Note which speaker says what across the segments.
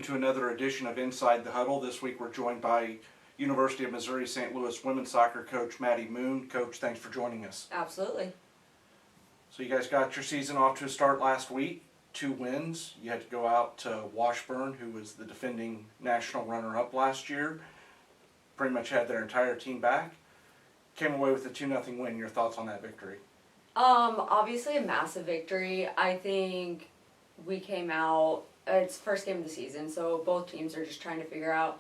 Speaker 1: To another edition of Inside the Huddle. This week we're joined by University of Missouri St. Louis women's soccer coach Maddi Moon. Coach, thanks for joining us.
Speaker 2: Absolutely.
Speaker 1: So you guys got your season off to a start last week. 2 wins. You had to go out to Washburn, who was the defending national runner-up last year. Pretty much had their entire team back. Came away with a 2-0 win. Your thoughts on that victory?
Speaker 2: Obviously a massive victory. I think we came out, it's first game of the season, so both teams are just trying to figure out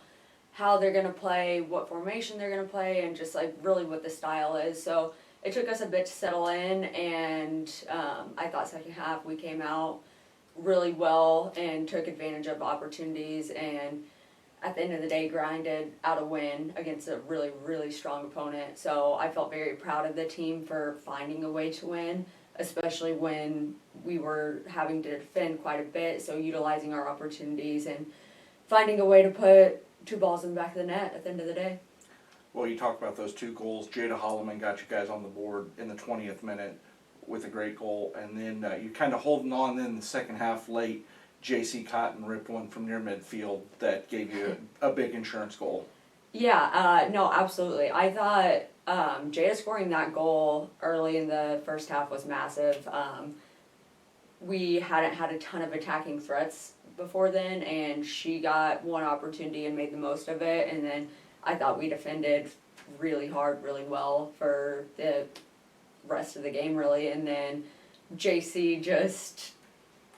Speaker 2: how they're going to play, what formation they're going to play, and just like really what the style is. So it took us a bit to settle in, and I thought second half we came out really well and took advantage of opportunities, and at the end of the day grinded out a win against a really, really strong opponent. So I felt very proud of the team for finding a way to win, especially when we were having to defend quite a bit. So utilizing our opportunities and finding a way to put 2 balls in the back of the net at the end of the day.
Speaker 1: Well, you talked about those 2 goals. Jada Holloman got you guys on the board in the 20th minute with a great goal. And then you kind of holding on then in the second half late. J.C. Cotton ripped one from near midfield that gave you a big insurance goal.
Speaker 2: Yeah, no, absolutely. I thought Jada scoring that goal early in the first half was massive. We hadn't had a ton of attacking threats before then, and she got one opportunity and made the most of it. And then I thought we defended really hard, really well for the rest of the game, really. And then JC just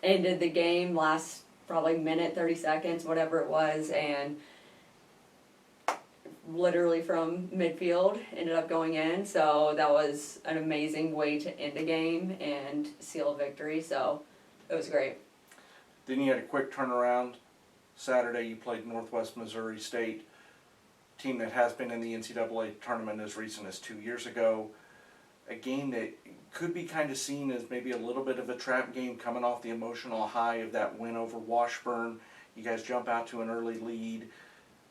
Speaker 2: ended the game last probably minute, 30 seconds, whatever it was, and literally from midfield ended up going in. So that was an amazing way to end a game and seal a victory. So it was great.
Speaker 1: Then you had a quick turnaround. Saturday you played Northwest Missouri State, team that has been in the NCAA tournament as recent as 2 years ago. A game that could be kind of seen as maybe a little bit of a trap game coming off the emotional high of that win over Washburn. You guys jump out to an early lead.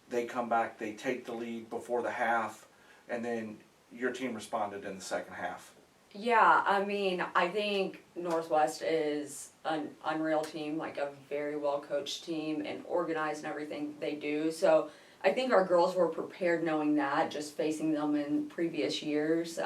Speaker 1: They come back, they take the lead before the half, and then your team responded in the second half.
Speaker 2: Yeah, I mean, I think Northwest is an unreal team, like a very well-coached team and organized and everything they do. So I think our girls were prepared knowing that, just facing them in previous years.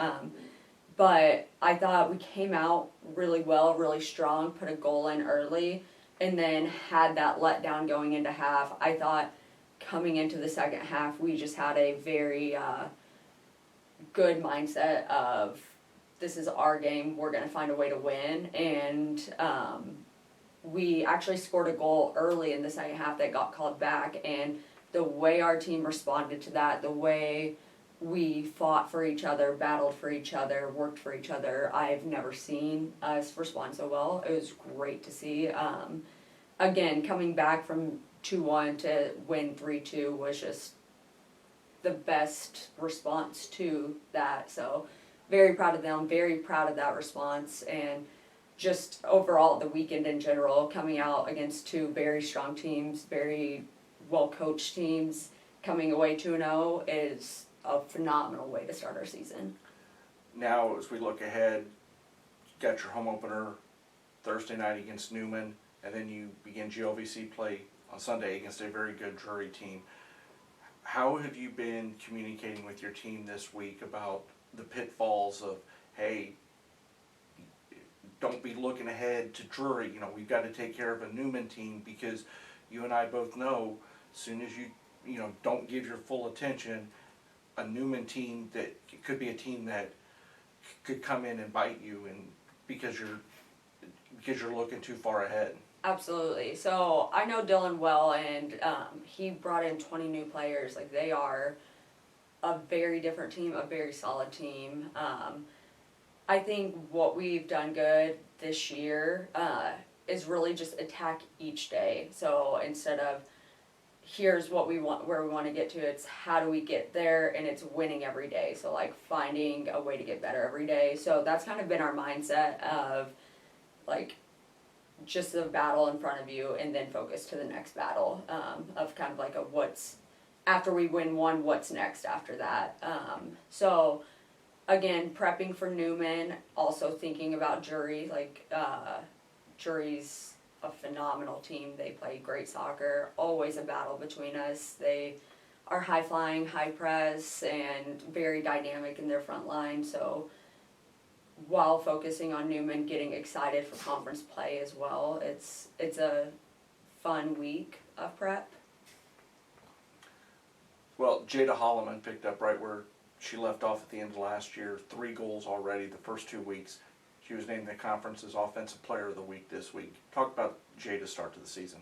Speaker 2: But I thought we came out really well, really strong, put a goal in early, and then had that letdown going into half. I thought coming into the second half, we just had a very good mindset of this is our game, we're going to find a way to win. And we actually scored a goal early in the second half that got called back, and the way our team responded to that, the way we fought for each other, battled for each other, worked for each other, I've never seen us respond so well. It was great to see. Again, coming back from 2-1 to win 3-2 was just the best response to that. So very proud of them, very proud of that response, and just overall the weekend in general, coming out against 2 very strong teams, very well-coached teams, coming away 2-0 is a phenomenal way to start our season.
Speaker 1: Now, as we look ahead, you got your home opener Thursday night against Newman, and then you begin GLVC play on Sunday against a very good Drury team. How have you been communicating with your team this week about the pitfalls of, hey, don't be looking ahead to Drury, we've got to take care of a Newman team, because you and I both know as soon as you don't give your full attention, a Newman team that could be a team that could come in and bite you, and because you're looking too far ahead.
Speaker 2: Absolutely. So I know Dylan well, and he brought in 20 new players. Like, they are a very different team, a very solid team. I think what we've done good this year is really just attack each day. So instead of here's what we want, where we want to get to, it's how do we get there, and it's winning every day. So like finding a way to get better every day. So that's kind of been our mindset of like just the battle in front of you, and then focus to the next battle, of kind of like a what's after we win one, what's next after that. So again, prepping for Newman, also thinking about Drury, like Drury's a phenomenal team. They play great soccer, always a battle between us. They are high flying, high press, and very dynamic in their front line. So while focusing on Newman, getting excited for conference play as well. It's a fun week of prep.
Speaker 1: Well, Jada Holloman picked up right where she left off at the end of last year. 3 goals already the first 2 weeks. She was named the conference's Offensive Player of the Week this week. Talk about Jada's start to the season.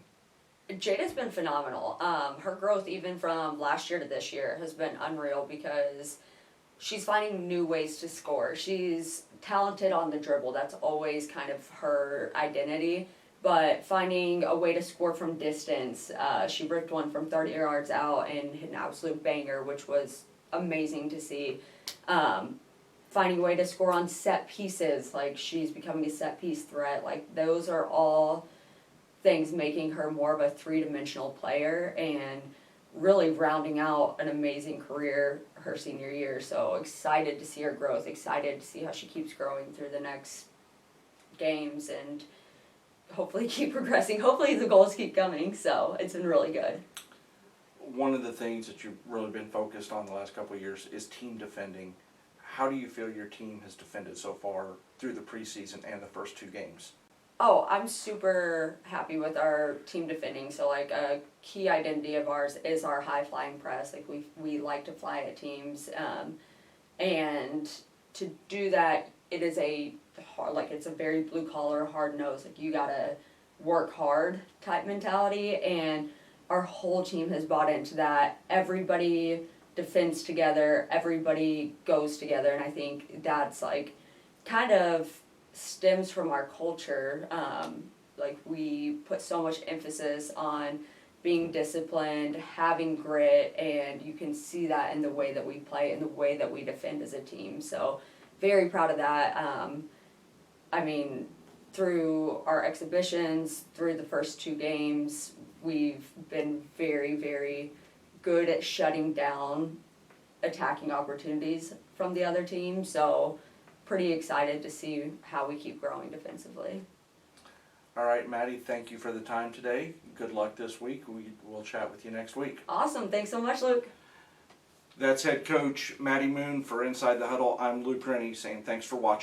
Speaker 2: Jada's been phenomenal. Her growth even from last year to this year has been unreal because she's finding new ways to score. She's talented on the dribble. That's always kind of her identity. But finding a way to score from distance, she ripped one from 30 yards out and hit an absolute banger, which was amazing to see. Finding a way to score on set pieces, like she's becoming a set piece threat. Like those are all things making her more of a 3-dimensional player and really rounding out an amazing career her senior year. So excited to see her growth, excited to see how she keeps growing through the next games and hopefully keep progressing. Hopefully the goals keep coming, so it's been really good.
Speaker 1: One of the things that you've really been focused on the last couple of years is team defending. How do you feel your team has defended so far through the preseason and the first 2 games?
Speaker 2: Oh, I'm super happy with our team defending. So like a key identity of ours is our high flying press. Like we like to fly at teams, and to do that, it is a hard, like it's a very blue collar, hard nose. Like you gotta work hard type mentality, and our whole team has bought into that. Everybody defends together. Everybody goes together, and I think that's like kind of stems from our culture. Like we put so much emphasis on being disciplined, having grit, and you can see that in the way that we play and the way that we defend as a team. So very proud of that. I mean, through our exhibitions, through the first 2 games, we've been very, very good at shutting down attacking opportunities from the other team. So pretty excited to see how we keep growing defensively.
Speaker 1: All right, Maddi, thank you for the time today. Good luck this week. We'll chat with you next week.
Speaker 2: Awesome. Thanks so much, Luke.
Speaker 1: That's head coach Maddi Moon for Inside the Huddle. I'm Luke Rinne saying thanks for watching.